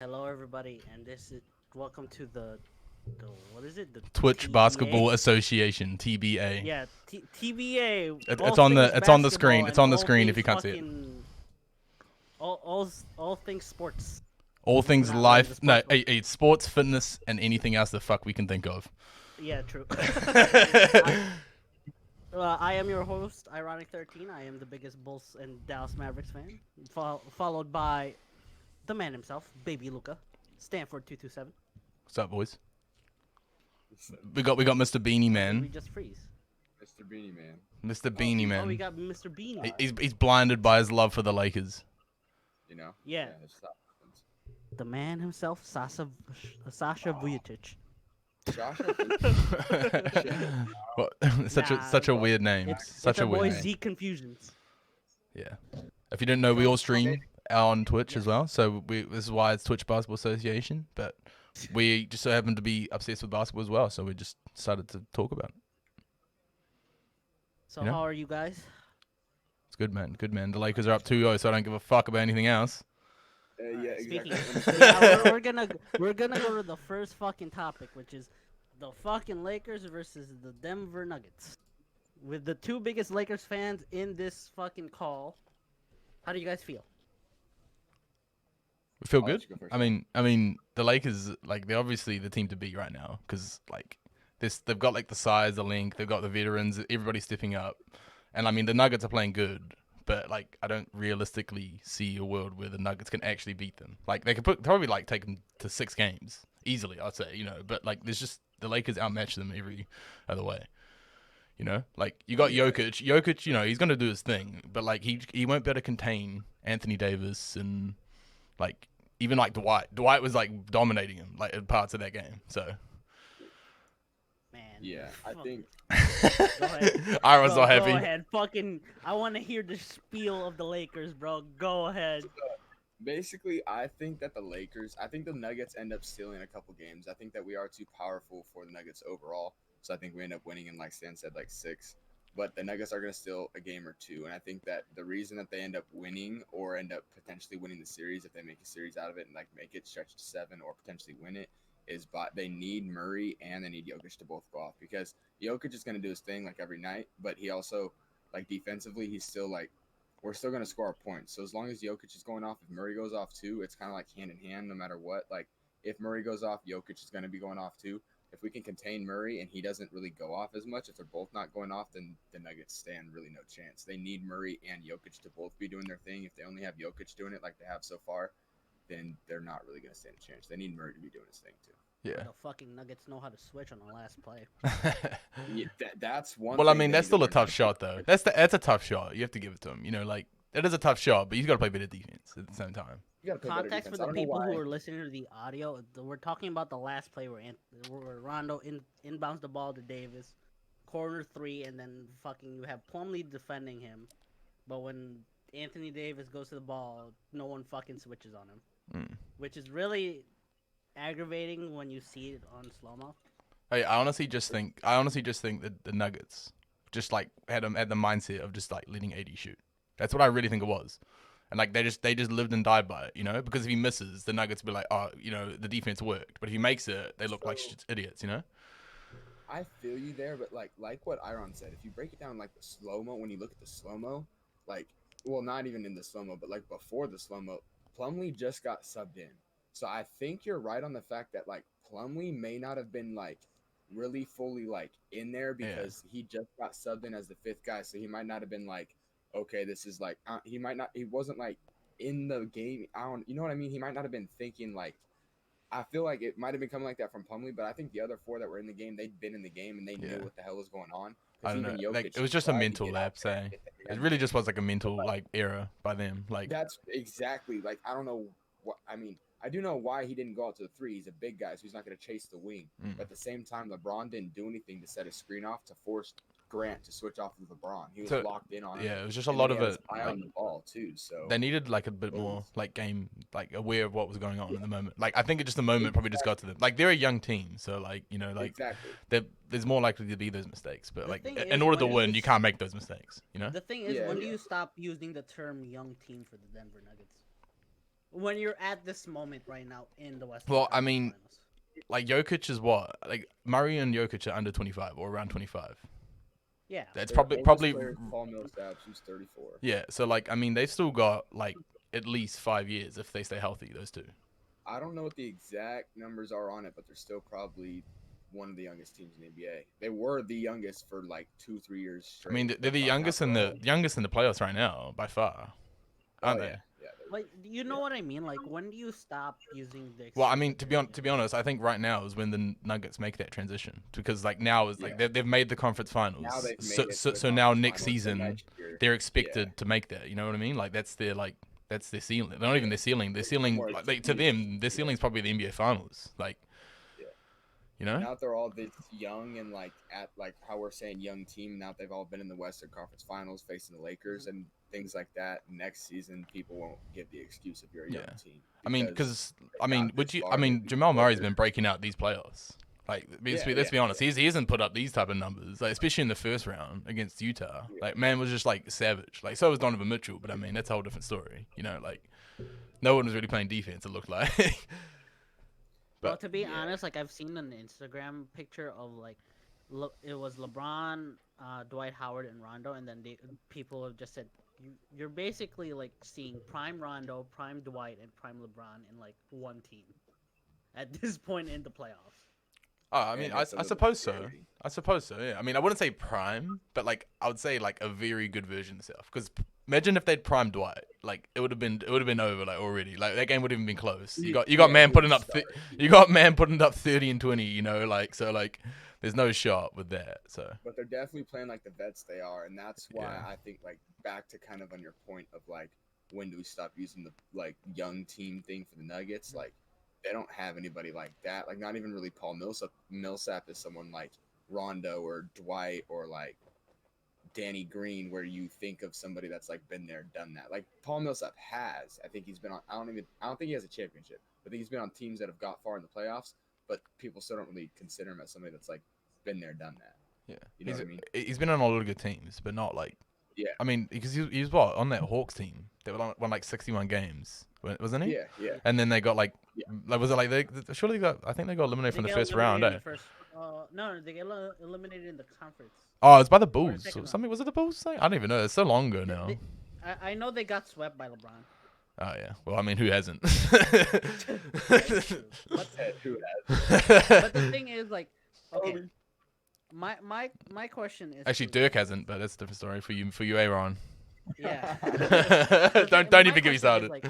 Hello, everybody, and this is welcome to the what is it? The Twitch TBA. Basketball Association (TBA). Yeah, TBA. All It's on things the screen. basketball It's and on the all screen if things you can't see it. fucking all things sports. All Because we're things not really the life, no, sports one. sports, fitness, and anything else the fuck we can think of. Yeah, true. I am your host, Ironic13. I am the biggest Bulls and Dallas Mavericks fan, followed by the man himself, Baby Luca, Stanford 227. What's up, boys? We got Mr. Beanie Did we Man. just freeze? Mr. Beanie Man. Mr. Beanie Oh, we Man. got Mr. Beanie. He's blinded by his love for the Lakers. You know? Yeah. That's stuff happens. The man himself, Sasha Vujacic. Josh, What? Nah, such a weird name. It's Such our a weird boy name. Z Confusions. Yeah. If you didn't know, we all stream on Twitch as well. So this is why it's Twitch Basketball Association. But we just so happen to be obsessed with basketball as well. So we just decided to talk about it. So Yeah. how are you guys? It's good, man. Good, man. The Lakers are up 2-0, so I don't give a fuck about anything else. yeah, Speaking, exactly. yeah, we're gonna go to the first fucking topic, which is the fucking Lakers versus the Denver Nuggets. With the two biggest Lakers fans in this fucking call, how do you guys feel? We feel I'll good. let you go first. I mean, the Lakers, like, they're obviously the team to beat right now because, like, they've got like the size, the length, they've got the veterans, everybody's stepping up, and I mean the Nuggets are playing good, but like I don't realistically see a world where the Nuggets can actually beat them. Like they could probably like take them to 6 games easily, I'd say, but like there's just the Lakers outmatch them every other way. Like you got Jokic. Jokic, he's gonna do his thing, but like he won't be able to contain Anthony Davis and like even like Dwight. Dwight was like dominating him like in parts of that game. So Man. Yeah, I fuck. think Go ahead. I was Bro, not happy. Go ahead. Fucking. I want to hear the spiel of the Lakers, bro. Go ahead. basically I think that I think the Nuggets end up stealing a couple games. I think that we are too powerful for the Nuggets overall. So I think we end up winning in, like Stan said, like 6. But the Nuggets are going to steal a game or two. And I think that the reason that they end up winning or end up potentially winning the series, if they make a series out of it and like make it stretch to 7 or potentially win it, is they need Murray and they need Jokic to both go off, because Jokic is going to do his thing like every night, but he also, like, defensively, he's still like, we're still going to score our points. So as long as Jokic is going off, if Murray goes off too, it's kind of like hand in hand no matter what. Like if Murray goes off, Jokic is going to be going off too. If we can contain Murray and he doesn't really go off as much, if they're both not going off, then the Nuggets stand really no chance. They need Murray and Jokic to both be doing their thing. If they only have Jokic doing it like they have so far, then they're not really going to stand a chance. They need Murray to be doing his thing too. Yeah. The fucking Nuggets know how to switch on the last play. Yeah, that's one. Well, I thing mean, they that's need to still a learn how tough to shot, do. though. That's a tough shot. You have to give it to him. Like that is a tough shot, but he's got to play better defense at the same time. You gotta play better Context for defense. I the don't know people why. who are listening to the audio, we're talking about the last play where Rondo inbounds the ball to Davis, corner 3, and then fucking you have Plumlee defending him, but when Anthony Davis goes to the ball, no one fucking switches on him, which is really aggravating when you see it on slow mo. Hey, I honestly just think that the Nuggets just like had the mindset of just like letting AD shoot. That's what I really think it was. And like they just lived and died by it, because if he misses, the Nuggets will be like, oh, the defense worked. But if he makes it, they look like idiots. I feel you there, but like what Irron said, if you break it down like the slow mo, when you look at the slow mo, like, well, not even in the slow mo, but like before the slow mo, Plumlee just got subbed in. So I think you're right on the fact that like Plumlee may not have been like really fully like in there because he just got subbed in as the 5th guy, so he might not have been like, okay, this is like he wasn't like in the game. You know what I mean? He might not have been thinking like. I feel like it might have been coming like that from Plumlee, but I think the other 4 that were in the game, they'd been in the game and they knew what the hell was going on. I don't know. Even Like Jokic it was just a tried to mental get out lapse. there and Eh? get the It hands really on just it. was like a mental like error by them. Like That's exactly like I don't know what I mean. I do know why he didn't go out to the 3. He's a big guy, so he's not going to chase the wing. But at the same time, LeBron didn't do anything to set a screen off to force Grant to switch off of LeBron. He was locked in on him. Yeah, it was just a And lot then of he had it. his eye on the ball too. So They needed like a bit more like game, like aware of what was going on in the moment. Like I think it just the moment probably just got to them. Like they're a young team, so like exactly. there's more likely to be those mistakes. But The like thing in is, order to when win, you you can't make those mistakes. The thing is, Yeah, when do yeah. you stop using the term young team for the Denver Nuggets? when you're at this moment right now in the Western Well, I Conference mean, Finals. like Jokic is what? Like Murray and Jokic are under 25 or around 25. Yeah. That's Their oldest probably player is Paul Millsap, who's 34. yeah. So like I mean, they've still got like at least 5 years if they stay healthy. Those two. I don't know what the exact numbers are on it, but they're still probably one of the youngest teams in the NBA. They were the youngest for like 2-3 years I straight. mean, they're the Now youngest in they're the youngest in the playoffs right now by far, all- aren't oh they? yeah. Like, you know what I mean? Like, when do you stop using the? Well, I excuse mean, that to they're be young? honest, I think right now is when the Nuggets make that transition because like now is like Yeah. they've made the conference Now finals, they've so made it so, to the so now conference next finals, so season next year, they're expected to make that. You know what I mean? Like that's their ceiling. They're not even their ceiling. Their ceiling, More like to them, their ceiling's probably the NBA finals. Like, Yeah. you know? now that they're all this young and like at like how we're saying young team. Now that they've all been in the Western Conference Finals facing the Lakers and things like that. Next season, people won't give the excuse if you're a young Yeah. team. I mean, because I they mean, got would this you? far I and they've mean, been Jamal Murray's better. been breaking out these playoffs. Like, let's be honest, he hasn't put up these type of numbers, like especially in the first round against Utah. Yeah. Like, man was just like savage. Like, so was Donovan Mitchell, but I mean, that's a whole different story. You know, like no one was really playing defense. It looked like. Well, But to be yeah. honest, like I've seen an Instagram picture of like, it was LeBron, Dwight Howard, and Rondo, and then people have just said you're basically like seeing prime Rondo, prime Dwight, and prime LeBron in like one team at this point in the playoffs. I mean, And I it's a little suppose so. scary. I suppose so. Yeah. I mean, I wouldn't say prime, but like I would say like a very good version of himself. Because imagine if they'd primed Dwight, like it would have been over like already. Like that game would have even been close. You got Yeah, man he putting would up start. you got man putting up 30 and 20. You know, like so like there's no shot with that. So But they're definitely playing like the vets they are, and that's why Yeah. I think like back to kind of on your point of like when do we stop using the like young team thing for the Nuggets? Like they don't have anybody like that. Like not even really Paul Millsap. Millsap is someone like Rondo or Dwight or like Danny Green, where you think of somebody that's like been there, done that. Like Paul Millsap has. I think he's been on. I don't think he has a championship. I think he's been on teams that have got far in the playoffs, but people still don't really consider him as somebody that's like been there, done that. yeah, You know what I mean? he's been on a lot of good teams, but not like Yeah. I mean, because he was what on that Hawks team that won like 61 games, wasn't he? Yeah. And then they got like, Yeah. like was it like they surely they got? I think they got eliminated from the get first round. eliminated Eh? in the no, they get eliminated in the conference. Oh, it was by the Or the Bulls. second round. Something was it the Bulls? I don't even know. It's so long ago now. I know they got swept by LeBron. Oh yeah. Well, I mean, who hasn't? That's true. But Who has? but the thing is, like, okay, my question is Actually, to- Dirk hasn't, but that's a different story for you, Irron. Yeah. don't My even get me question is, started. like,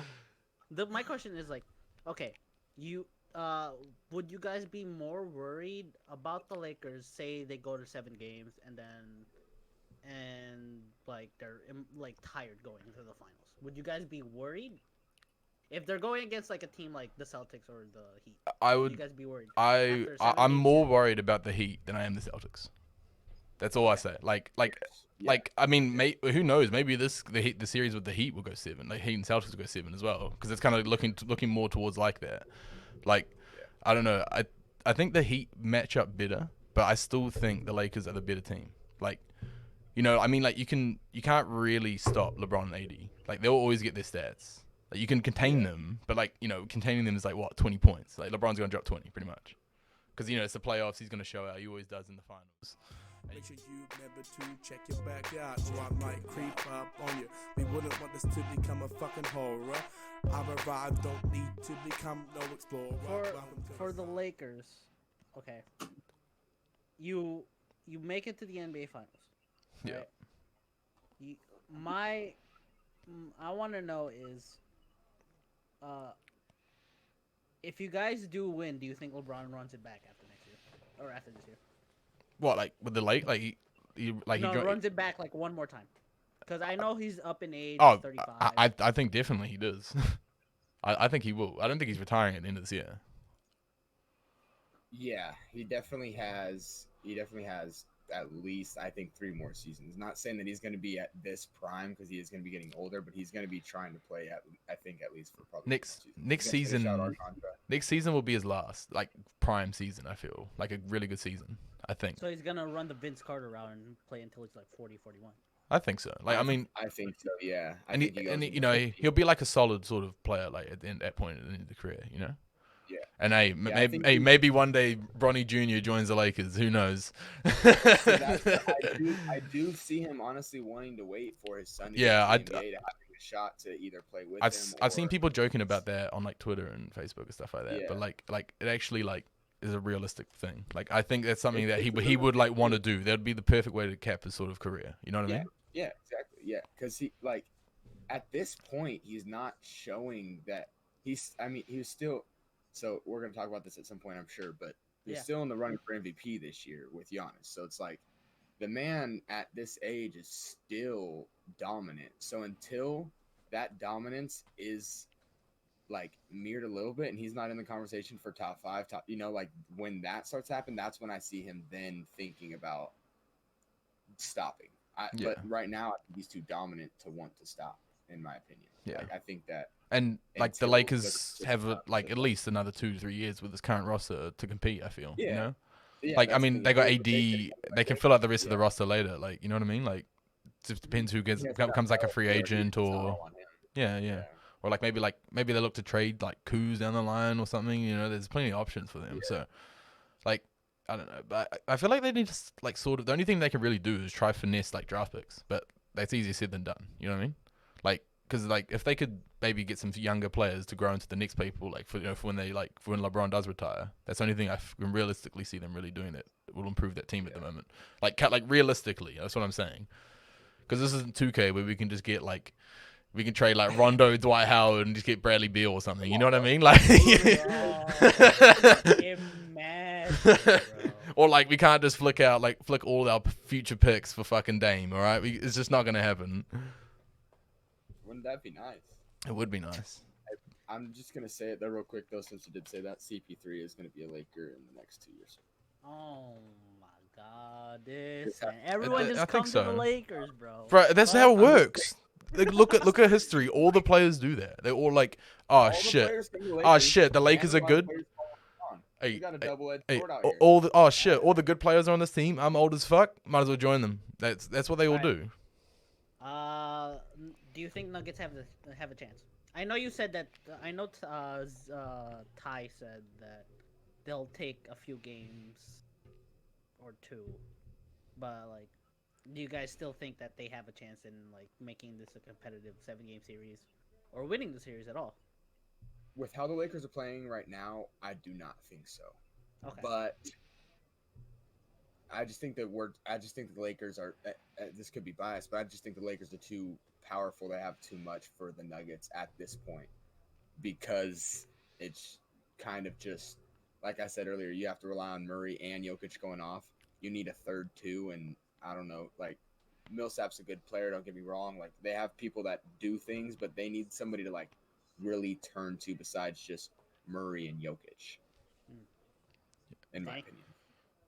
my question is like, okay, you would you guys be more worried about the Lakers? Say they go to 7 games and like they're like tired going into the finals. Would you guys be worried if they're going against like a team like the Celtics or the Heat? I Would you would. guys be worried? I'm seven more games? worried about the Heat than I am the Celtics. That's all I say. Yeah. I mean, who knows? Maybe the series with the Heat will go 7. Like Heat and Celtics will go 7 as well, because it's kind of looking more towards like that. Like, I don't know. I think the Heat match up better, but I still think the Lakers are the better team. Like, you know, I mean, like you can't really stop LeBron and AD. Like they'll always get their stats. Like you can contain them, but like, you know, containing them is like what 20 points. Like LeBron's gonna drop 20 pretty much, because you know it's the playoffs. He's gonna show out. He always does in the finals. Make sure you remember to check your backyard, so I might creep up on you. We wouldn't want this to become a fucking horror. I arrived, don't need to become no explorer. Welcome to For the Lakers, okay, you make it to the NBA Finals. Yeah. Right? I want to know is, if you guys do win, do you think LeBron runs it back after next year or after this year? What, like with the Lake? Like he Runs it back like one more time. Because I know he's up in age, Oh, 35. I think definitely he does. I think he will. I don't think he's retiring at the end of this year. Yeah, he definitely has. He definitely has at least, I think, 3 more seasons. Not saying that he's going to be at this prime because he is going to be getting older, but he's going to be trying to play at, I think, at least for probably Next He's gonna finish out our contract. next season will be his last like prime season. I feel like a really good season. I think. So he's going to run the Vince Carter route and play until he's like 40, 41. I think so. Like, I mean, I think so. Yeah, I and think he goes and in you the know 50. he'll be like a solid sort of player like at that point at the end of the career, you know. Yeah. And hey, Yeah, I think maybe one day Bronny Jr. joins the Lakers. Who knows? See, I do see him honestly wanting to wait for his son to Yeah, get to the NBA to having a shot to either play with him. I've seen people joking about that on like Twitter and Facebook and stuff like that. Yeah. But like it actually like is a realistic thing. Like I think that's something that It's a he would like realistic want to do. That'd be the perfect way to cap his sort of career. You know what I mean? Yeah, exactly. Yeah, because he like at this point he's not showing that he's. I mean, he was still. So we're gonna talk about this at some point, I'm sure, but he's still in the running for MVP this year with Giannis. So it's like the man at this age is still dominant. So until that dominance is like mirrored a little bit and he's not in the conversation for top 5, like when that starts to happen, that's when I see him then thinking about stopping. But right now I think he's too dominant to want to stop, in my opinion. Yeah. Like, I think that And like the until Lakers the- have like at least another 2-3 years with this current roster to compete. I feel, you Yeah. know, yeah, like I that's mean the they got thing. AD, they can fill out the rest of the roster later. Like you know what I mean? Like it just depends who becomes like a free agent It's not or all on him. yeah. Or like maybe they look to trade like Kuz down the line or something. You know, there's plenty of options for them. So, like, I don't know, but I feel like they need to like sort of the only thing they can really do is try finesse like draft picks, but that's easier said than done. You know what I mean? Like, because like if they could maybe get some younger players to grow into the next people, like for when LeBron does retire, that's the only thing I can realistically see them really doing that will improve that team at the moment. Like realistically, that's what I'm saying. Because this isn't 2K where we can just get like. We can trade like Rondo, Dwight Howard, and just get Bradley Beal or something. You know what I mean? Like, Imagine, bro. or like we can't just flick all our future picks for fucking Dame. All right, it's just not gonna happen. Wouldn't that be nice? It would be nice. I'm just gonna say it there real quick though, since you did say that CP3 is gonna be a Laker in the next 2 years. Oh my god, everyone I just think come to the so. Lakers, bro. Bro, that's how it works. Like, look at history. All the players do that. They're all like, All the shit, players come to the oh Lakers, shit, the and Lakers a are lot of good. players fall on. Hey, You got a double-edged hey, sword out here. all the good players are on this team. I'm old as fuck. Might as well join them. That's what they all Right. do. Do you think Nuggets have a chance? I know you said that. I know Ty said that they'll take a few games or two, but like, do you guys still think that they have a chance in like making this a competitive 7-game series or winning the series at all? With how the Lakers are playing right now, I do not think so. Okay. But I just think that the Lakers are. This could be biased, but I just think the Lakers are too powerful. They have too much for the Nuggets at this point because it's kind of just like I said earlier. You have to rely on Murray and Jokic going off. You need a third too, and I don't know. Like Millsap's a good player. Don't get me wrong. Like they have people that do things, but they need somebody to like really turn to besides just Murray and Jokic. In my opinion.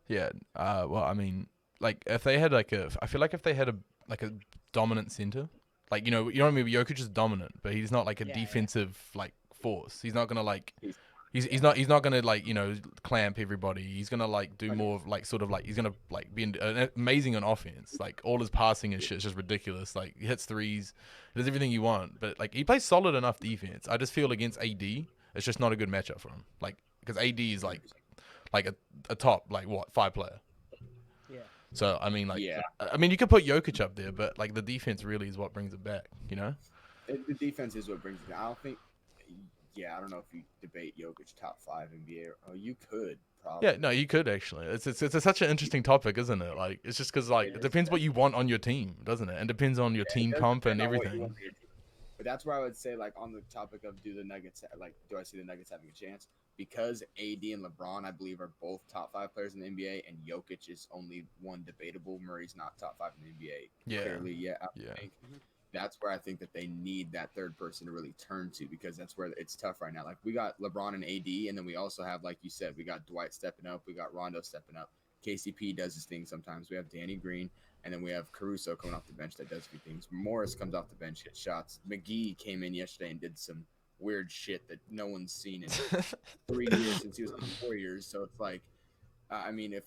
Yeah. Well, I mean, like if they had I feel like if they had a dominant center, like you know what I mean. Jokic is dominant, but he's not like a defensive like force. He's not gonna like. He's not gonna like clamp everybody. He's gonna like do more of like sort of like he's gonna like be amazing on offense. Like all his passing and shit is just ridiculous. Like he hits threes, he does everything you want. But like he plays solid enough defense. I just feel against AD, it's just not a good matchup for him. Like because AD is like a top like 5 player. Yeah. So I mean I mean you could put Jokic up there, but like the defense really is what brings it back. You know. The defense is what brings it. I don't think. Yeah, I don't know if you debate Jokic top 5 NBA. Oh, you could probably. Yeah, no, you could actually. It's such an interesting topic, isn't it? Like, it's just because like it depends what you want on your team, doesn't it? And depends on your team comp and everything. But that's where I would say, like, on the topic of do I see the Nuggets having a chance? Because AD and LeBron, I believe, are both top 5 players in the NBA, and Jokic is only one debatable. Murray's not top 5 in the NBA. Yeah. Clearly, I think. That's where I think that they need that third person to really turn to because that's where it's tough right now. Like we got LeBron and AD, and then we also have, like you said, we got Dwight stepping up, we got Rondo stepping up. KCP does his thing sometimes. We have Danny Green, and then we have Caruso coming off the bench that does a few things. Morris comes off the bench, hits shots. McGee came in yesterday and did some weird shit that no one's seen in 3 years since he was in the Warriors. So it's like I mean, if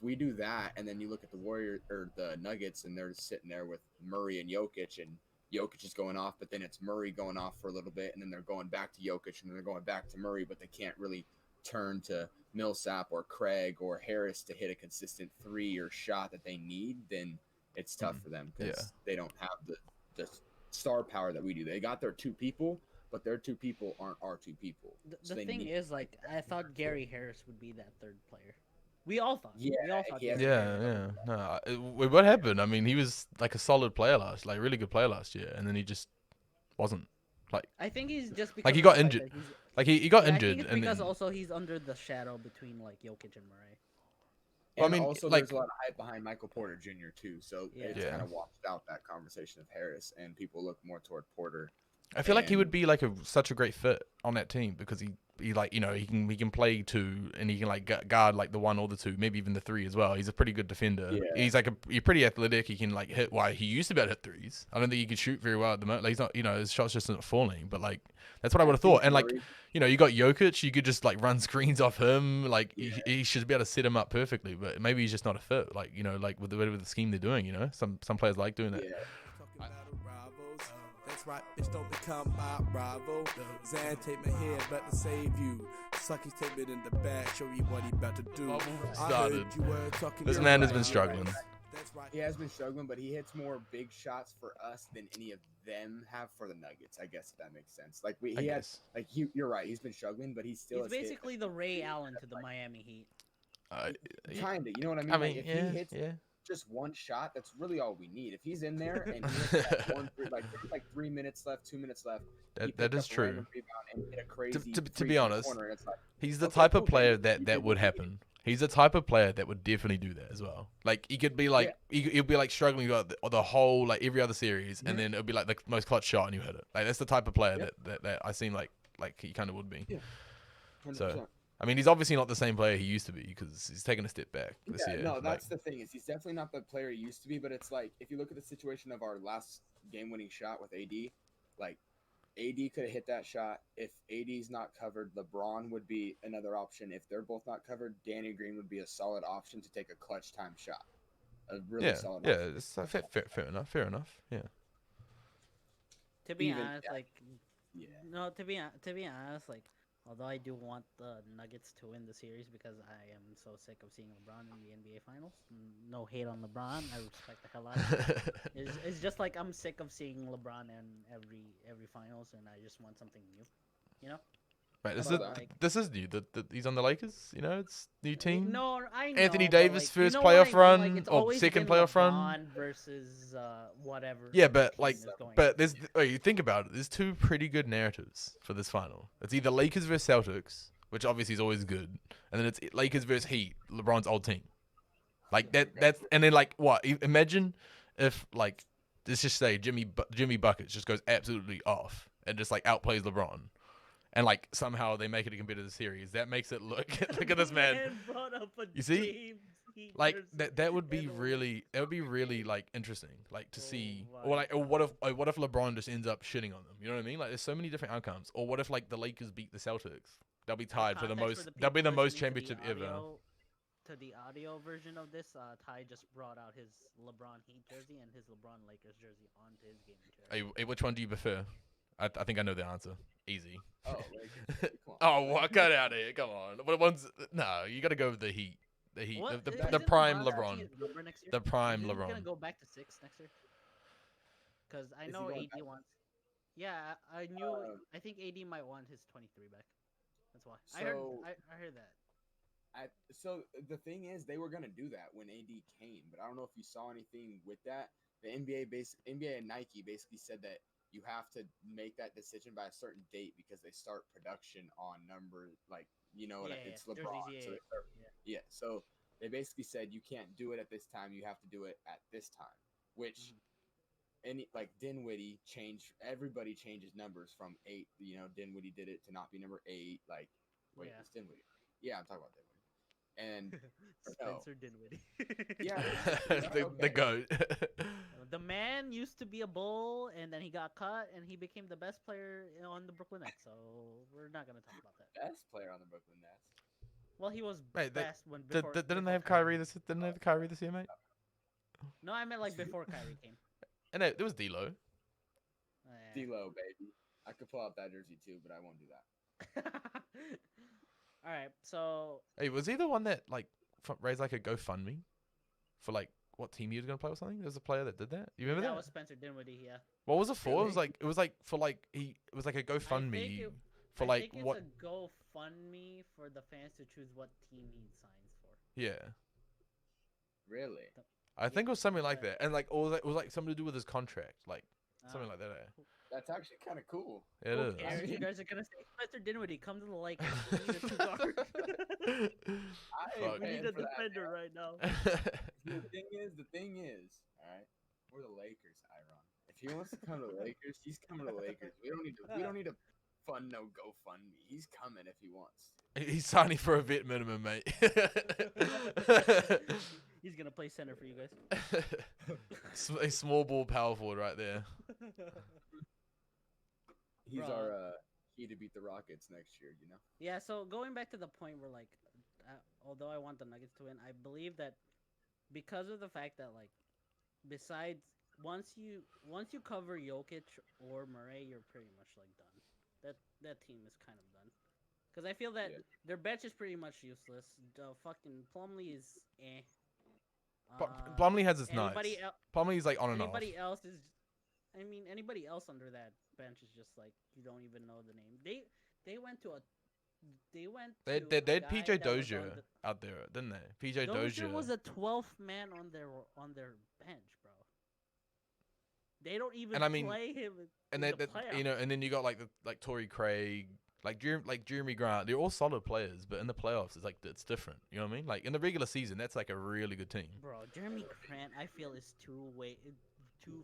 we do that, and then you look at the Warrior or the Nuggets, and they're sitting there with Murray and Jokic, and Jokic is going off, but then it's Murray going off for a little bit, and then they're going back to Jokic, and then they're going back to Murray, but they can't really turn to Millsap or Craig or Harris to hit a consistent three or shot that they need, then it's tough for them because they don't have the star power that we do. They got their two people, but their two people aren't our two people. The thing is, like, I thought Gary Harris would be that third player. We all thought. We all thought. Yeah. No, what happened? I mean, he was like a solid player really good player last year, and then he just wasn't. Like, I think he's just because like he got injured. Like he got injured, I think it's because also he's under the shadow between like Jokic and Murray. Well, I mean, also there's a lot of hype behind Michael Porter Jr. too, so it's kind of washed out that conversation of Harris, and people look more toward Porter. I feel like he would be like such a great fit on that team because he like, you know, he can play two and he can like guard like the one or the two, maybe even the three as well. He's a pretty good defender. Yeah. He's like he's pretty athletic. He can like hit. Why he used to be able to hit threes. I don't think he can shoot very well at the moment. Like, he's not, you know, his shots just not falling. But like that's what I would have thought. And like, you know, you got Jokic. You could just like run screens off him. Like he should be able to set him up perfectly. But maybe he's just not a fit. Like, you know, like with the scheme they're doing. You know, some players like doing that. Yeah. That's right, bitch, don't become my rival. Zan, take my head, about to save you. Sucky's take it in the back, show you what he about to do. Started. This man has been struggling. He has been struggling, but he hits more big shots for us than any of them have for the Nuggets. I guess if that makes sense. Like you're right. He's been struggling, but he's basically the Ray Allen to the Miami Heat. Kinda, you know what I mean? I mean, like, if he hits just one shot, that's really all we need. If he's in there and he hits that one, like 3 minutes left, 2 minutes left, that is true. And hit a crazy to be honest, corner, like, he's the type of player that would happen. He's the type of player that would definitely do that as well. Like, he could be like, he'll be like struggling the whole, like every other series, and then it'll be like the most clutch shot and you hit it. Like, that's the type of player that I seem like he kind of would be. Yeah. 100%. So, I mean, he's obviously not the same player he used to be because he's taken a step back this year. No, that's the thing, is he's definitely not the player he used to be, but it's like, if you look at the situation of our last game-winning shot with AD, like, AD could have hit that shot. If AD's not covered, LeBron would be another option. If they're both not covered, Danny Green would be a solid option to take a clutch time shot. A really solid option. Yeah, it's fair enough. Yeah. To be honest, like, although I do want the Nuggets to win the series because I am so sick of seeing LeBron in the NBA Finals. No hate on LeBron. I respect the hell out of him. It's just like I'm sick of seeing LeBron in every Finals, and I just want something new. You know? Right, this is new. He's on the Lakers. You know, it's new team. No, I know. Anthony Davis first playoff run or second playoff run. LeBron versus whatever. Yeah, but you think about it. There's two pretty good narratives for this final. It's either Lakers versus Celtics, which obviously is always good, and then it's Lakers versus Heat, LeBron's old team. Like that's and then like what? Imagine if like let's just say Jimmy Buckets just goes absolutely off and just like outplays LeBron. And like somehow they make it a competitive series. That makes it look at this man. You see, like that would be really like interesting, like to see. Or what if LeBron just ends up shitting on them? You know what I mean? Like there's so many different outcomes. Or what if like the Lakers beat the Celtics? They'll be tied for the most. They'll be the most championship ever. To the audio version of this, Ty just brought out his LeBron Heat jersey and his LeBron Lakers jersey onto his gaming chair. Hey, which one do you prefer? I think I know the answer. Easy. Oh, what? Cut out of here. Come on. What one's? No, you got to go with the Heat. The Heat. The prime LeBron. The prime LeBron. We're gonna go back to 6 next year. Because I know AD wants. Yeah, I knew. I think AD might want his 23 back. That's why. I heard that. So the thing is, they were gonna do that when AD came, but I don't know if you saw anything with that. The NBA and Nike basically said that you have to make that decision by a certain date because they start production on number, like, you know, it's LeBron. Jerseys, so so they basically said you can't do it at this time. You have to do it at this time, which Dinwiddie everybody changes numbers from 8. You know, Dinwiddie did it to not be number 8. Like, wait, it's Dinwiddie. Yeah, I'm talking about Dinwiddie. And Spencer Dinwiddie. Yeah, the GOAT. The man used to be a Bull, and then he got cut, and he became the best player on the Brooklyn Nets. So we're not gonna talk about that. Best player on the Brooklyn Nets. Well, he was Mate, best when before. didn't before they have Kyrie. Kyrie this? Didn't they have Kyrie this year, mate? No, I meant like before Kyrie came. And there was D'Lo. D'Lo, baby. I could pull out that jersey too, but I won't do that. All right, so Hey, was he the one that like raised like a GoFundMe for like what team he was gonna play or something? There's a player that did that. You remember that? that was Spencer Dinwiddie. Yeah. What was it for? Really? It was like for like it was like a GoFundMe for I like think what? it's a GoFundMe for the fans to choose what team he signs for. Yeah, Really? I think it was something like Yeah. that, and like all that was like something to do with his contract, like something like that. That's actually kind of cool. Yeah, it Who is. cares? You guys are gonna say Spencer Dinwiddie come to the Lakers. We need a two guard. I Fuck. ain't We paying need a for that, defender man. right now. The thing is, all right, we're the Lakers, Irron. If he wants to come to the Lakers, he's coming to the Lakers. We don't need to fund no GoFundMe. He's coming if he wants. He's signing for a vet minimum, mate. He's gonna play center for you guys. A small ball power forward right there. He's Bruh. our key to beat the Rockets next year. You know. Yeah, so going back to the point where like, although I want the Nuggets to win, I believe that because of the fact that like, besides once you cover Jokic or Murray, you're pretty much like done. That team is kind of done. Because I feel that Yeah. their bench is pretty much useless. The fucking Plumlee is eh. Plumlee has his nights. anybody el- Plumlee's like on and off. Anybody else is, I mean, anybody else under that bench is just like you don't even know the name. They went to a, they went. They to had a guy PJ that was on Dozier out there, didn't they? PJ Dozier Dozier. was a 12th man on their bench, bro. They don't even And I mean, play him. and in then the playoffs. you know, and then you got like Torrey Craig, like Jeremy Grant. They're all solid players, but in the playoffs, it's different. You know what I mean? Like in the regular season, that's like a really good team. Bro, Jeremy Grant, I feel is too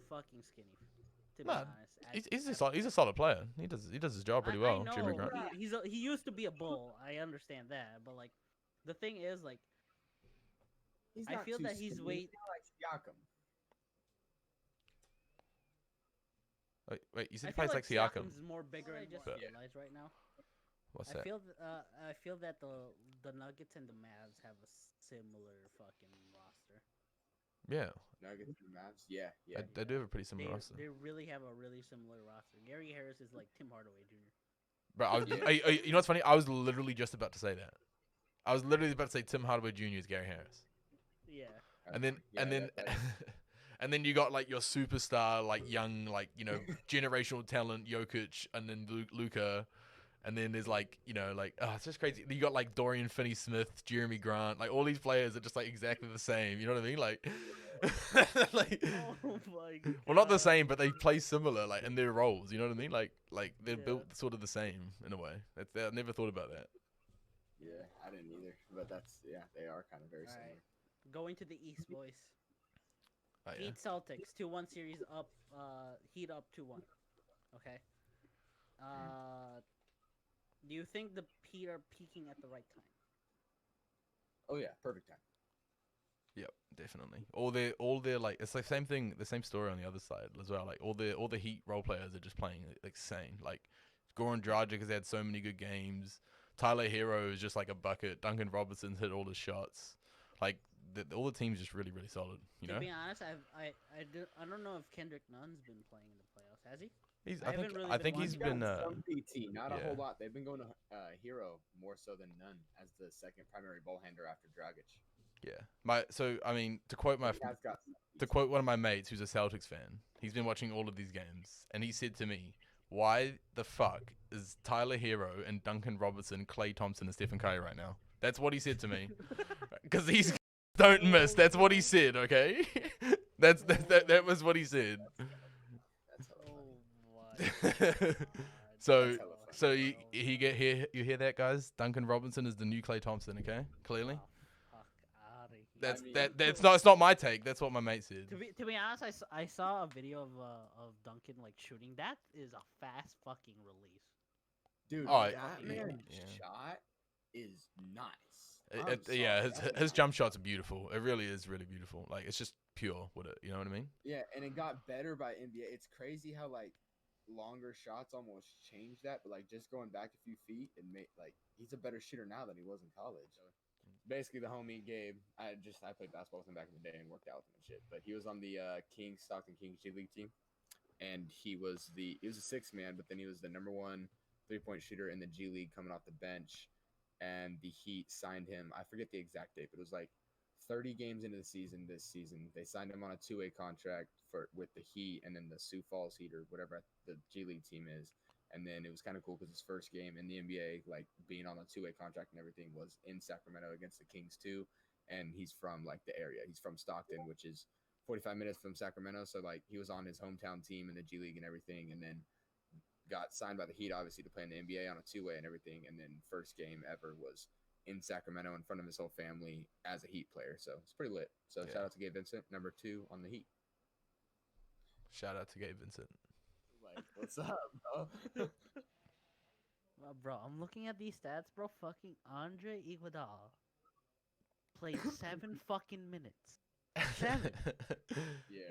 fucking skinny. To be Nah, honest, he's a solid player. He does his job pretty well. I know, Jeremy Grant. he used to be a bull. I understand that, but like, the thing is, like, He's I not feel too that he's skinny. way. He's not like Siakam. Wait, you said I he plays feel like Siakam. Siakam's more bigger. I just But- realized right now. What's I that? feel that the Nuggets and the Mavs have a similar fucking roster. Yeah, Nuggets and Mavs. Yeah. they do have a pretty They, similar roster. they really have a really similar roster. Gary Harris is like Tim Hardaway Jr. Bro, you know what's funny? I was literally just about to say that. I was literally about to say Tim Hardaway Jr. is Gary Harris. Yeah. And then Yeah, and then that's- and then you got like your superstar, like young, like generational talent, Jokic, and then Luka, and then there's like like it's just crazy. You got like Dorian Finney-Smith, Jeremy Grant, like all these players are just like exactly the same. You know what I mean? Like, like Oh my god. well, not the same, but they play similar, like in their roles. You know what I mean? Like they're Yeah. built sort of the same in a way. I never thought about that. Yeah, I didn't either. But they are kind of very All similar. right. Going to the East, boys. Oh, yeah. Heat Celtics 2-1 series up. Heat up 2-1. Okay. Do you think the Heat are peaking at the right time? Oh yeah, perfect time. Yep, definitely. All their like it's the same thing, the same story on the other side as well. Like all the Heat role players are just playing like insane. Like Goran Dragic has had so many good games. Tyler Hero is just like a bucket. Duncan Robinson's hit all the shots. Like all the teams just really solid. You To know, be honest, I don't know if Kendrick Nunn's been playing in the playoffs. Has he? I haven't really I been think he's watching been Some PT, not a yeah. whole lot. They've been going to Hero more so than Nunn as the second primary ball handler after Dragic. yeah. I mean to quote He has got some to quote one of my mates who's a Celtics fan, he's been watching all of these games, and he said to me, "Why the fuck is Tyler Hero and Duncan Robinson, Klay Thompson, and Stephen Curry right now?" That's what he said to me, because these don't miss. That's what he said. Okay, that was what he said. That's hella funny. Oh my. So That's hella funny. so you hear that, guys? Duncan Robinson is the new Klay Thompson. Okay, clearly. Fuck outta here. That's it's not my take. That's what my mate said. To be honest, I saw a video of Duncan like shooting. That is a fast fucking release. Dude, Oh, that yeah, man's yeah. shot is nice. Yeah, That's his jump shot's beautiful. It really is really beautiful. Like it's just pure with it. You know what I mean? Yeah, and it got better by NBA. It's crazy how like longer shots almost changed that, but like just going back a few feet and like he's a better shooter now than he was in college. Basically, the homie Gabe, I played basketball with him back in the day and worked out with him and shit. But he was on the Stockton Kings G League team, and he was a sixth man, but then he was the number 1 3-point shooter in the G League coming off the bench, and the Heat signed him. I forget the exact date, but it was like 30 games into the season this season. They signed him on a 2-way contract with the Heat and then the Sioux Falls Heat or whatever the G League team is. And then it was kind of cool because his first game in the NBA, like being on a 2-way contract and everything, was in Sacramento against the Kings too. And he's from like the area. He's from Stockton, which is 45 minutes from Sacramento. So like he was on his hometown team in the G League and everything. And then got signed by the Heat, obviously, to play in the NBA on a 2-way and everything. And then first game ever was in Sacramento in front of his whole family as a Heat player. So it's pretty lit. So shout out to Gabe Vincent, number 2 on the Heat. Shout out to Gabe Vincent. Like, what's up, bro? Bro, I'm looking at these stats, bro. Fucking Andre Iguodala played 7 fucking minutes. 7. Yeah.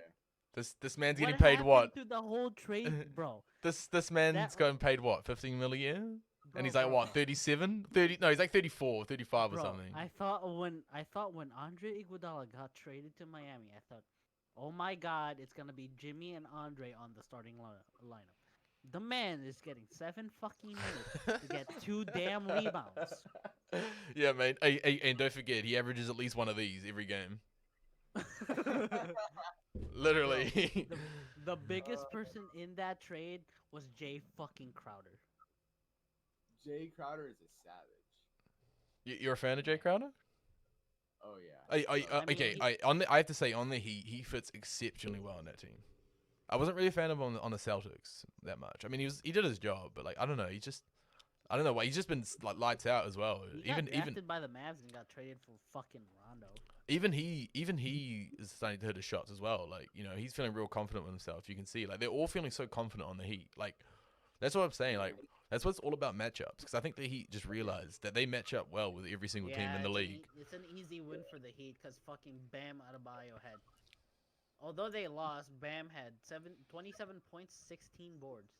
This man's getting paid what? Through the whole trade, bro. This man's getting paid what? 15 million a year? Bro, and he's like what? 37? 30? No, he's like 34, 35 bro, or something. I thought when Andre Iguodala got traded to Miami, I thought, oh my God, it's gonna be Jimmy and Andre on the starting lineup. The man is getting 7 fucking minutes to get 2 damn rebounds. Yeah, man. Hey, and don't forget, he averages at least one of these every game. Literally. Bro, the biggest person in that trade was Jay fucking Crowder. Jay Crowder is a savage. You're a fan of Jay Crowder? Oh yeah. I have to say on the Heat, he fits exceptionally well on that team. I wasn't really a fan of him on the Celtics that much. I mean, he did his job, but like I don't know, he's just been like lights out as well. He got drafted by the Mavs and got traded for fucking Rondo. Even he is starting to hit his shots as well. Like, you know, he's feeling real confident with himself. You can see, like, they're all feeling so confident on the Heat. Like, that's what I'm saying. Like, that's what it's all about, matchups. Because I think the Heat just realized that they match up well with every single team in the league. It's an easy win for the Heat because fucking Bam Adebayo had, although they lost, Bam had 27 points, 16 boards.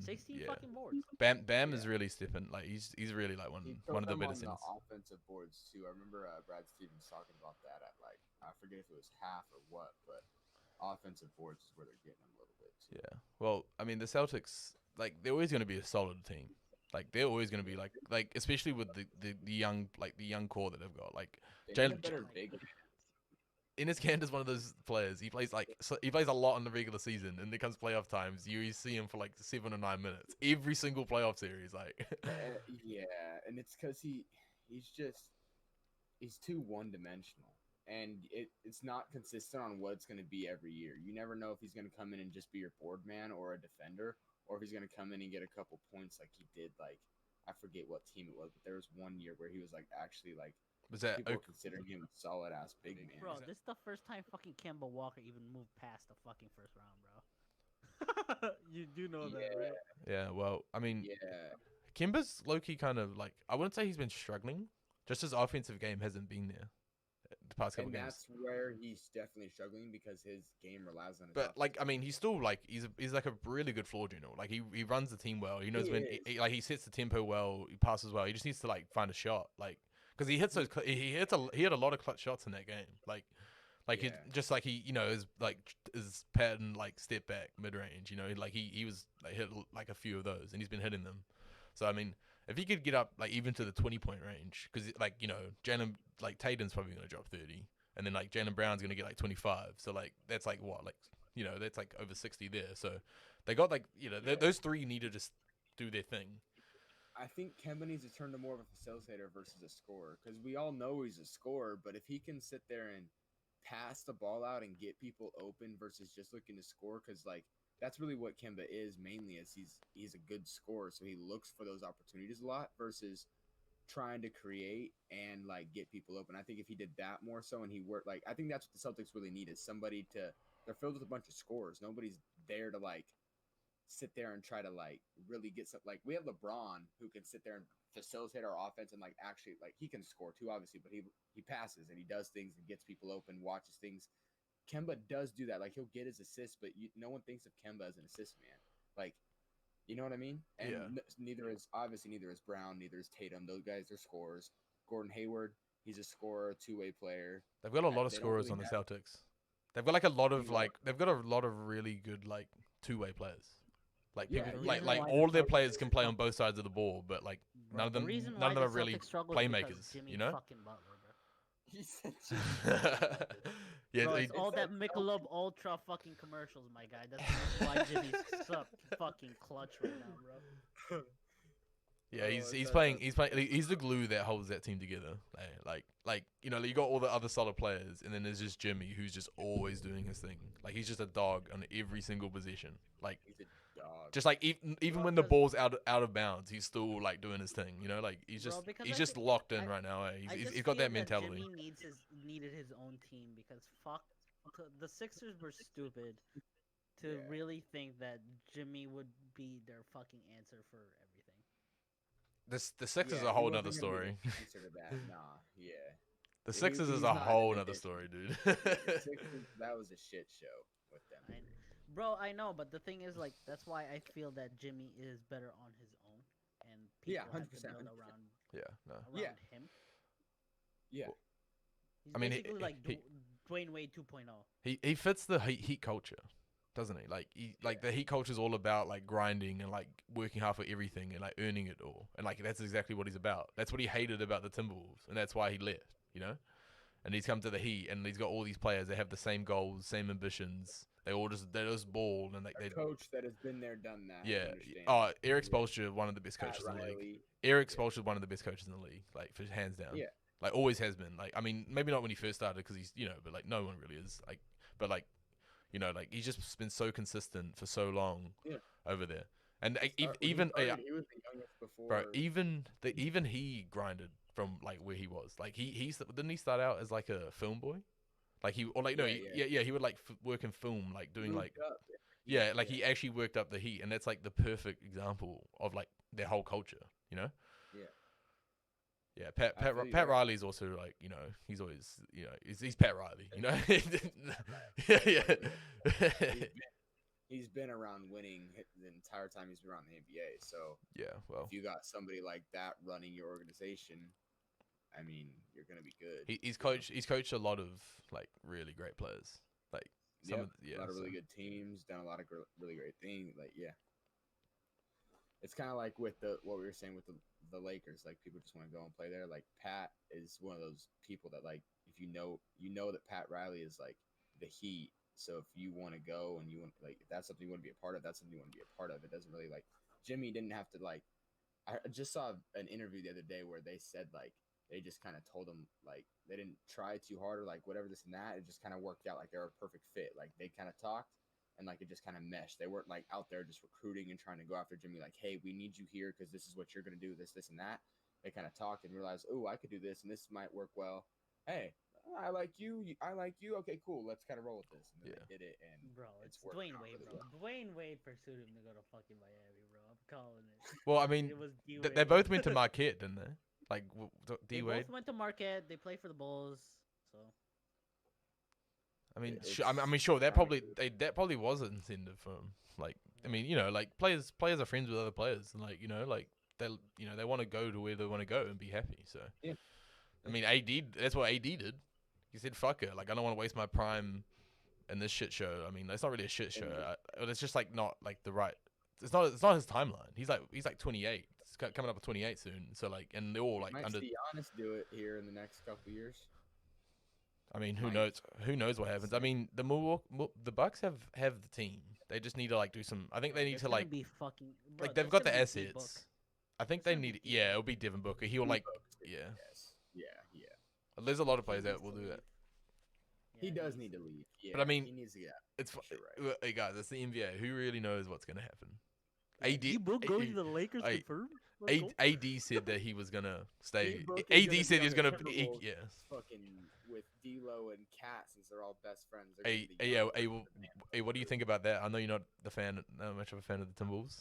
16 fucking boards. Bam is really stepping. Like he's really like one of the better on the offensive boards too. I remember Brad Stevens talking about that at like I forget if it was half or what, but offensive boards is where they're getting them a little bit too. Yeah. Well, I mean the Celtics, like they're always going to be a solid team. Like they're always going to be like especially with the young core that they've got. Like Jalen. Enes Kanter's one of those players. He plays a lot in the regular season, and it comes playoff times, you see him for like 7 or 9 minutes every single playoff series. Like, yeah, and it's because he's too one-dimensional, and it's not consistent on what it's going to be every year. You never know if he's going to come in and just be your board man or a defender, or if he's going to come in and get a couple points like he did. Like I forget what team it was, but there was one year where he was like actually like. Was that people considering him a solid ass big man? Bro, this is the first time fucking Kemba Walker even moved past the fucking first round, bro. You do know that, right? Yeah. Well, I mean, Kemba's low-key kind of like I wouldn't say he's been struggling. Just his offensive game hasn't been there the past couple games. That's where he's definitely struggling because his game relies on. But like, I mean, he's still like he's like a really good floor general. Like he runs the team well. He knows he sets the tempo well. He passes well. He just needs to like find a shot. Like. Because he had a lot of clutch shots in that game, his pattern like step back mid range, you know, like he was like hit like a few of those and he's been hitting them. So I mean, if he could get up like even to the 20-point range, because like you know Jalen like Tatum's probably gonna drop 30, and then like Jaylen Brown's gonna get like 25. So like that's like what like you know that's like over 60 there. So they got like you know those three need to just do their thing. I think Kemba needs to turn to more of a facilitator versus a scorer because we all know he's a scorer, but if he can sit there and pass the ball out and get people open versus just looking to score, because like that's really what Kemba is mainly, is he's a good scorer, so he looks for those opportunities a lot versus trying to create and like get people open. I think if he did that more so and he worked, like I think that's what the Celtics really need is somebody they're filled with a bunch of scorers. Nobody's there to like sit there and try to like really get some, like we have LeBron who can sit there and facilitate our offense and like actually like he can score too obviously, but he passes and he does things and gets people open, watches things. Kemba does do that. Like he'll get his assists, but no one thinks of Kemba as an assist man. Like, you know what I mean? And Yeah. neither is Brown, neither is Tatum. Those guys are scorers. Gordon Hayward, he's a scorer, two-way player. They've got a lot of They don't scorers really on the have Celtics. They've got like a lot of what? they've got a lot of really good like two-way players. Like Yeah, people The like reason why all the their Celtics players can play on struggle- both sides of the ball, but like Bro, none of the them reason none why of them the are really Celtics struggle is because playmakers, Jimmy you know? fucking Butler, bro. He said Yeah, Bro, they- it's all that Michelob Ultra fucking commercials, my guy. That's why Jimmy's fucking clutch right now, bro. yeah, he's it's playing he's the glue that holds that team together. Like you know, you got all the other solid players, and then there's just Jimmy, who's just always doing his thing. Like he's just a dog on every single position. Like he's a dog. just like even when the ball's out of bounds, he's still like doing his thing. You know, like he's Bro, just because he's I just think- locked in I- right now. Eh? I He's just got that feel mentality. Jimmy needed his own team because the Sixers were stupid to Yeah. really think that Jimmy would be their fucking answer for everything. The Sixers is Yeah, a whole he nother wasn't gonna story. be the answer to that. Nah, yeah. The He- Sixers is he's a not whole an nother addition. story, dude. The Sixers, that was a shit show with them. Bro, I know, but the thing is, like, that's why I feel that Jimmy is better on his own, and people Yeah, have to 100%, build 100%. around Yeah, no. Yeah. him. Yeah. He's I mean, basically like he- Dwayne Wade 2.0. He fits the heat culture, doesn't he? Like the heat culture is all about like grinding and like working hard for everything and like earning it all, and like that's exactly what he's about. That's what he hated about the Timberwolves, and that's why he left. You know, and he's come to the Heat, and he's got all these players that have the same goals, same ambitions. They just ball and like A they coach that has been there, done that. yeah. understands. Oh, Eric Spoelstra, one of the best Pat coaches in the league. Riley. Eric Spoelstra is one of the best coaches in the league, like for hands down. Yeah. Like always has been. Like I mean, maybe not when he first started because he's but like no one really is. Like but like like he's just been so consistent for so long over there. And When he even started, he was the youngest before. bro, even he grinded from like where he was. Like didn't he start out as like a film boy? Like he or like no he would like work in film like doing moved like up. he actually worked up the Heat, and that's like the perfect example of like their whole culture, you know? Yeah. Yeah, I feel you Pat there. Riley's also like, he's always, he's Pat Riley, you know? yeah. He's been around winning the entire time he's been around the NBA. So Yeah, well, if you got somebody like that running your organization, I mean, you're gonna be good. he's coached a lot of like really great players. Like some Yep, of the, a lot of really so- good teams, done a lot of really great things. Like, yeah, it's kind of like with what we were saying with the Lakers. Like, people just want to go and play there. Like, Pat is one of those people that, like, if you know that Pat Riley is like the Heat. So if you want to go and you want, like, if that's something you want to be a part of, that's something you want to be a part of. It doesn't really, like, Jimmy didn't have to, like, I just saw an interview the other day where they said, like, they just kind of told him, like, they didn't try too hard or, like, whatever this and that. It just kind of worked out. Like, they were a perfect fit. Like, they kind of talked and, like, it just kind of meshed. They weren't, like, out there just recruiting and trying to go after Jimmy, like, hey, we need you here because this is what you're going to do, this, and that. They kind of talked and realized, oh, I could do this and this might work well. Hey, I like you. I like you. Okay, cool. Let's kind of roll with this. And then they did it. And Bro, it's working Dwayne out Wade, really bro. well. Dwayne Wade pursued him to go to fucking Miami, bro. I'm calling it. Well, I mean, It was D they Wade. both went to Marquette, didn't they? Like They D Wade. both went to Marquette. They play for the Bulls. So I mean, It's I mean, sure. That kinda probably that probably was an incentive for him. Like, I mean, like players are friends with other players, and like like they want to go to where they want to go and be happy. So, Yeah. I mean, AD. That's what AD did. He said, "Fuck it. Like, I don't want to waste my prime in this shit show." I mean, it's not really a shit show. It's just like not like the right. It's not his timeline. He's like 28. He's coming up with 28 soon. So like, and they're all like might under. see Giannis do it here in the next couple of years. I mean, who Might. knows? Who knows what happens? I mean, the Bucks have the team. They just need to like do some. I think they need it's to gonna like be fucking. Bro, like they've that's got the gonna be D-Book. assets. I think It's they gonna be need. D-Book. Yeah, it'll be Devin Booker. He'll like. Yeah. Yes. Yeah. There's a lot of players He that needs will to do leave. that. He Yeah, does he's- need to leave. Yeah, But I mean, he needs to get out. It's You're right. hey guys, it's the NBA. Who really knows what's gonna happen? AD D-Book going to the Lakers hey, confirmed. Let's go. AD said that he was gonna stay. D-Book is AD gonna said be he was on the gonna. Timberwolves Yeah. Fucking with D'Lo and Cat, since they're all best friends. they're Hey, gonna be hey, young. hey, what do you think about that? I know you're not not much of a fan of the Timberwolves.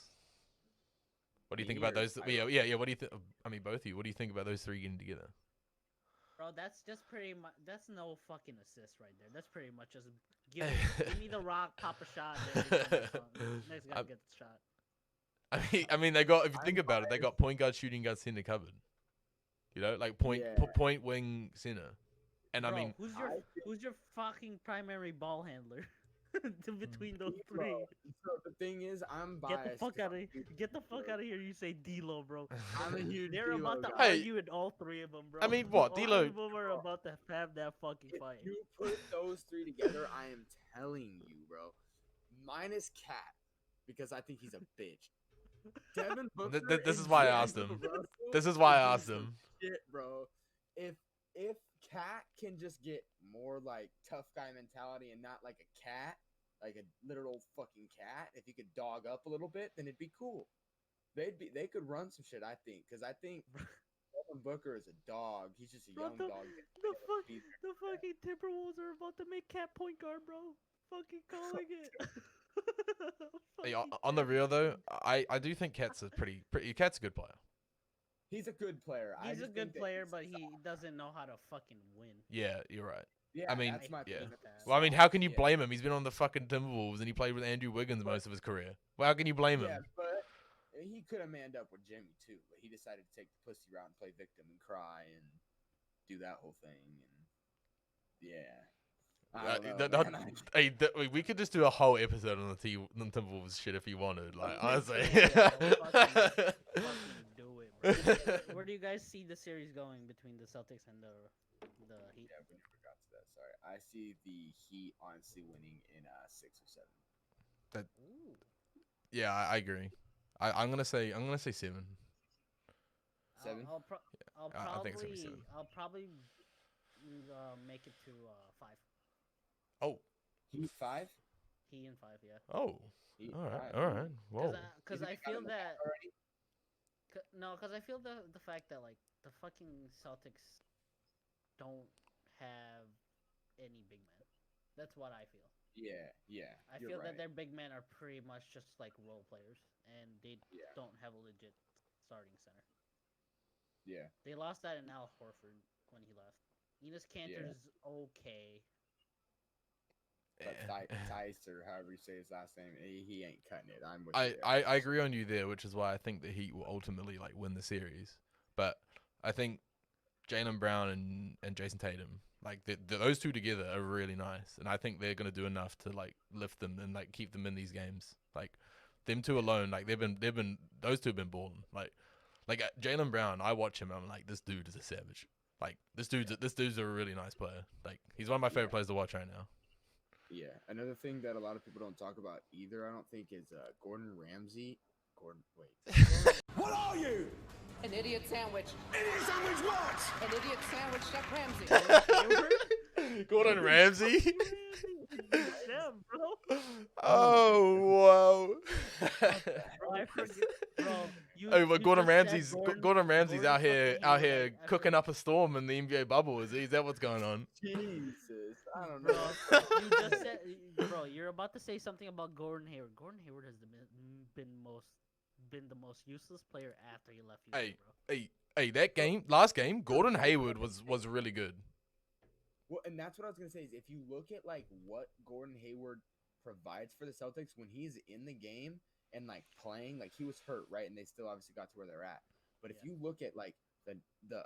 What do you think about Me or those? I- Yeah. What do you think? I mean, both of you. What do you think about those three getting together? Bro, that's just pretty much. That's no fucking assist right there. That's pretty much just give me the rock, pop a shot. Then next guy I'm- gets the shot. I mean, they got. If you think about it, they got point guard, shooting guard, center covered. You know, like point wing, center. And Bro, I mean, who's your fucking primary ball handler between those three? So the thing is, I'm Get the biased. fuck out of here! You say D'Lo, bro. I'm a huge They're D'Lo about to guy. argue with all three of them, bro. I mean, what, All D'Lo- three of them are about to have that fucking fight. If you put those three together, I am telling you, bro. Minus Cat, because I think he's a bitch. Devin Booker. this is and why I asked D'Angelo him. Russell This is why I are asked some him. Shit, bro. If Cat can just get more like tough guy mentality and not like a cat, like a literal fucking cat, if he could dog up a little bit, then it'd be cool. They could run some shit, I think, because I think Devin Booker is a dog. He's just a Bro, young dog. The fucking Timberwolves are about to make Cat point guard, bro. Fucking calling it. Hey, on the real though, I do think Cat's a Cat's a good player. He's a good player. I He's a just good think that player, he's but he doesn't know how to fucking win. Yeah, you're right. Yeah, I mean, that's my yeah. thing. Well, I mean, how can you Yeah. blame him? He's been on the fucking Timberwolves and he played with Andrew Wiggins most of his career. Well, how can you blame Yeah, him? but he could have manned up with Jimmy too, but he decided to take the pussy route and play victim and cry and do that whole thing. And yeah, I don't know, man. We could just do a whole episode on the Timberwolves shit if you wanted. Like, honestly. Fucking do it, bro. Where do you guys see the series going between the Celtics and the Heat? Yeah, we never got to that. Sorry, I see the Heat honestly winning in 6 or 7. Ooh. Yeah, I agree. I'm gonna say 7. 7? I think it's gonna be 7. I'll probably make it to 5. Oh, Heat 5. He in 5, yeah. oh, Heat all right, 5. all right. Whoa. Because You I think I feel know that already? because I feel the fact that like the fucking Celtics don't have any big men. That's what I feel. Yeah. I you're feel right. that their big men are pretty much just like role players, and they Yeah. don't have a legit starting center. Yeah. They lost that in Al Horford when he left. Enos Kanter's okay. But Tice, or however you say his last name, he ain't cutting it. I'm with I, you there. I agree on you there, which is why I think the Heat will ultimately like win the series. But I think Jaylen Brown and Jason Tatum, like those two together are really nice, and I think they're gonna do enough to like lift them and like keep them in these games. Like them two alone, like they've been those two have been balling. Like Jaylen Brown, I watch him, I'm like, this dude is a savage. Like this dude's a really nice player. Like he's one of my favorite players to watch right now. Yeah, another thing that a lot of people don't talk about either, I don't think, is Gordon Ramsay. What are you? An idiot sandwich. Idiot sandwich what? An idiot sandwich, Chef Ramsay. Gordon Ramsay. Damn, bro. Oh wow. Bro, I forget, bro. Oh, but Gordon just said Ramsay's out here fucking cooking up a storm in the NBA bubble. Is that what's going on? Jesus, I don't Bro, know. you just said, bro, you're about to say something about Gordon Hayward. Gordon Hayward has been the most useless player after he left Houston, bro. Hey, that last game, Gordon Hayward was really good. Well, and that's what I was gonna say is if you look at like what Gordon Hayward provides for the Celtics when he's in the game and like playing, like he was hurt, right? And they still obviously got to where they're at. But if you look at like the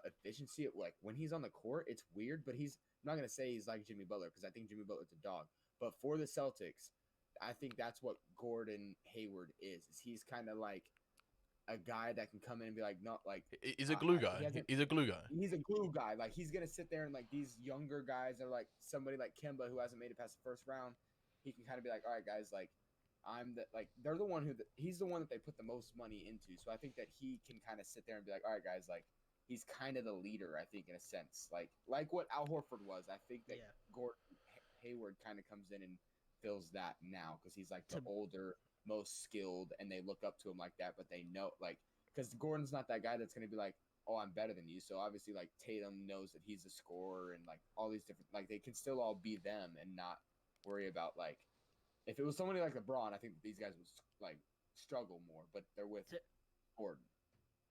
efficiency of like when he's on the court, it's weird. But I'm not gonna say he's like Jimmy Butler because I think Jimmy Butler's a dog. But for the Celtics, I think that's what Gordon Hayward is he's kind of like a guy that can come in and be like, not like He's a glue guy. He's a glue guy. He's a glue guy. Like he's gonna sit there and like these younger guys are like somebody like Kemba who hasn't made it past the first round. He can kind of be like, all right, guys, like they're the one he's the one that they put the most money into. So I think that he can kind of sit there and be like, all right, guys, like he's kind of the leader. I think in a sense, like what Al Horford was. I think that Gordon Hayward kind of comes in and fills that now because he's like the older, most skilled, and they look up to him like that. But they know like because Gordon's not that guy that's gonna be like, oh, I'm better than you. So obviously like Tatum knows that he's a scorer and like all these different like they can still all be them and not worry about like if it was somebody like LeBron, I think that these guys would like struggle more, but they're with Gordon.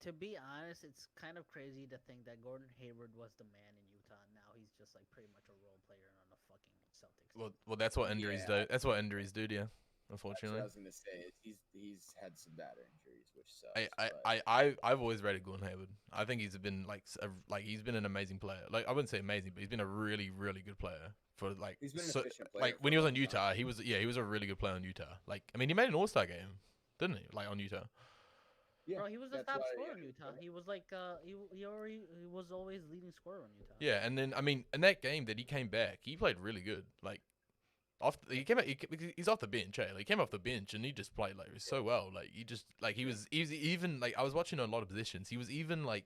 To be honest, it's kind of crazy to think that Gordon Hayward was the man in Utah. And now he's just like pretty much a role player on the fucking Celtics. Well, that's what injuries do. That's what injuries do to you. That's what unfortunately. I was gonna say. Is he's had some bad injuries, which sucks. I've always rated Gordon Hayward. I think he's been he's been an amazing player. Like I wouldn't say amazing, but he's been a really really good player for like. He's been an so, efficient player. like for when a he was long on Utah, time. he was a really good player on Utah. Like I mean, he made an All-Star game, didn't he? Like on Utah. Yeah, Bro, he was the that's top why, scorer yeah, on Utah. He was like he was always leading scorer on Utah. Yeah, and then I mean, in that game that he came back, he played really good. Like he came out, he's off the bench. He came off the bench and he just played like so well. Like he just like he was even like I was watching a lot of positions. He was even like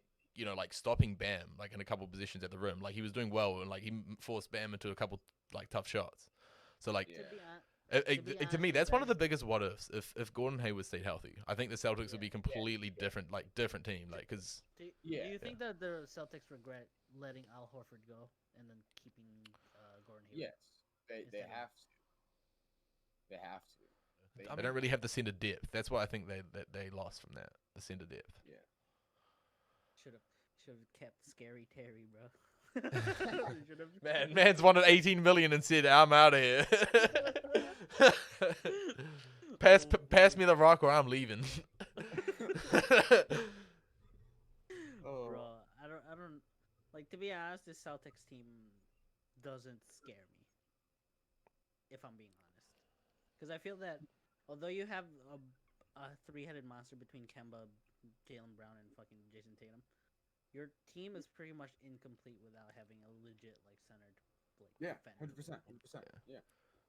like stopping Bam like in a couple positions at the rim. Like he was doing well and like he forced Bam into a couple like tough shots. So like. Yeah. To me, that's one of the biggest what ifs. If Gordon Hayward stayed healthy, I think the Celtics would be completely different, like different team. Like, cause Do Yeah. you think that the Celtics regret letting Al Horford go and then keeping Gordon Hayward? Yes, they have to. They have to. they don't really have the center depth. That's why I think they lost from that, the center depth. Yeah. Should have kept Scary Terry, bro. Should've- Man's wanted 18 million and said, "I'm out of here." pass me the rock or I'm leaving. Bro, I don't like, to be honest, this Celtics team doesn't scare me, if I'm being honest, because I feel that although you have a three-headed monster between Kemba, Jaylen Brown, and fucking Jason Tatum, your team is pretty much incomplete without having a legit like centered like Yeah, defender. 100%. Yeah.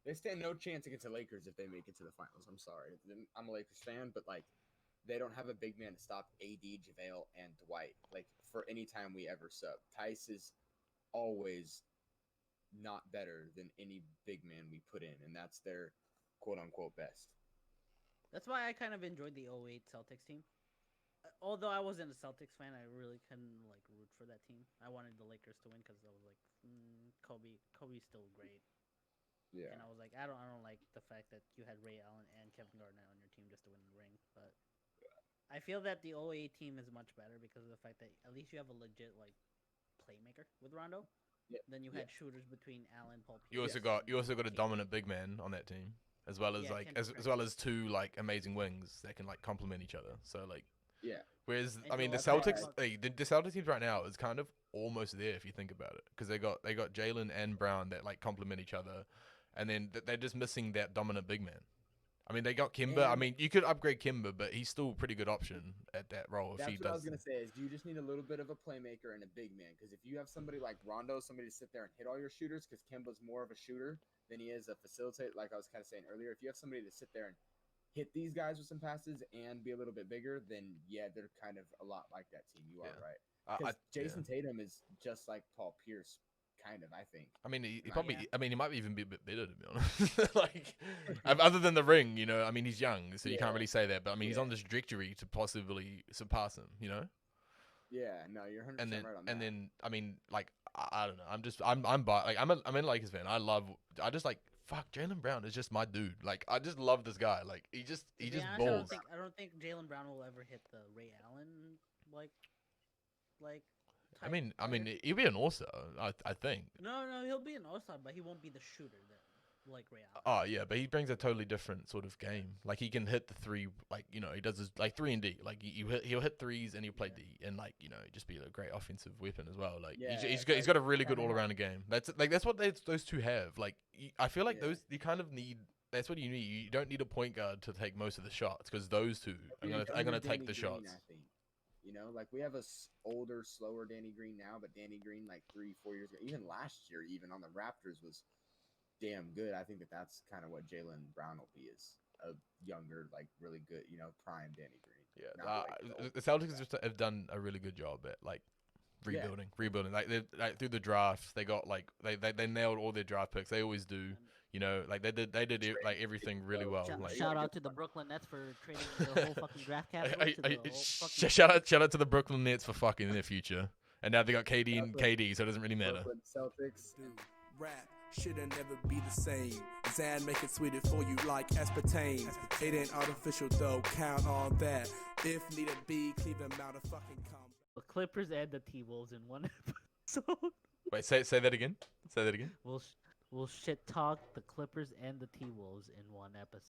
They stand no chance against the Lakers if they make it to the finals. I'm sorry. I'm a Lakers fan, but like they don't have a big man to stop AD, JaVale, and Dwight. Like for any time we ever sub. Tice is always not better than any big man we put in, and that's their quote unquote best. That's why I kind of enjoyed the '08 Celtics team. Although I wasn't a Celtics fan, I really couldn't like root for that team. I wanted the Lakers to win because I was like, Kobe's still great. Yeah. And I was like, I don't like the fact that you had Ray Allen and Kevin Garnett on your team just to win the ring. But I feel that the '08 team is much better because of the fact that at least you have a legit like playmaker with Rondo. Yeah. Then you had shooters between Allen, Paul Pierce. You also got a dominant big man on that team, as well as like as well as two like amazing wings that can like complement each other. So like. Yeah. Whereas And I mean the Joel Celtics, Embiid. the Celtics team right now is kind of almost there if you think about it, because they got Jalen and Brown that like complement each other, and then they're just missing that dominant big man. I mean they got Kimber. I mean you could upgrade Kimber, but he's still a pretty good option at that role if That's he what I was does. gonna say. Is you just need a little bit of a playmaker and a big man. Because if you have somebody like Rondo, somebody to sit there and hit all your shooters, because Kemba's more of a shooter than he is a facilitator. Like I was kind of saying earlier, if you have somebody to sit there and hit these guys with some passes and be a little bit bigger, then yeah, they're kind of a lot like that team. You are right. Because Jason Tatum is just like Paul Pierce, kind of. I think. I mean, he Yeah. probably. I mean, he might even be a bit better to be honest. Like, other than the ring, I mean, he's young, so you can't really say that. But I mean, he's on this trajectory to possibly surpass him. Yeah, no, you're 100% And then, right on that. and then, I mean, like, I don't know. I'm a Lakers fan. I just like, fuck, Jaylen Brown is just my dude. Like, I just love this guy. Like, he just To be honest, balls. I don't think Jaylen Brown will ever hit the Ray Allen like. I mean, he'll be an all-star, I think. No, he'll be an all-star, but he won't be the shooter that like Ray Allen. Oh yeah, but he brings a totally different sort of game. Like he can hit the three, like he does his like 3 and D. Like he'll hit threes and he'll play D, and like just be a great offensive weapon as well. Like he's got a really good all-around game. That's what those two have. Like I feel like those you kind of need. That's what you need. You don't need a point guard to take most of the shots because those two are gonna take the shots. I think. Like we have older, slower Danny Green now, but Danny Green like 3-4 years ago, even last year, even on the Raptors was damn good. I think that's kind of what Jaylen Brown will be, is a younger, like really good, prime Danny Green. Yeah, the Celtics just have done a really good job at like rebuilding. Like they through the drafts, they got like they nailed all their draft picks. They always do. Like they did like everything really well. Like Shout out to the Brooklyn Nets for trading the whole fucking draft capital. To the whole fucking shout out to the Brooklyn Nets for fucking in their future. And now they got KD and KD, so it doesn't really matter. Brooklyn Celtics. Dude, rap should've never be the same. Zan make it sweeter for you like aspartame. It ain't artificial though, count on that. If need be, Cleveland Mount a fucking come. the Clippers and the T-Wolves in one episode. Wait, say that again. Say that again. We'll shit talk the Clippers and the T-Wolves in one episode.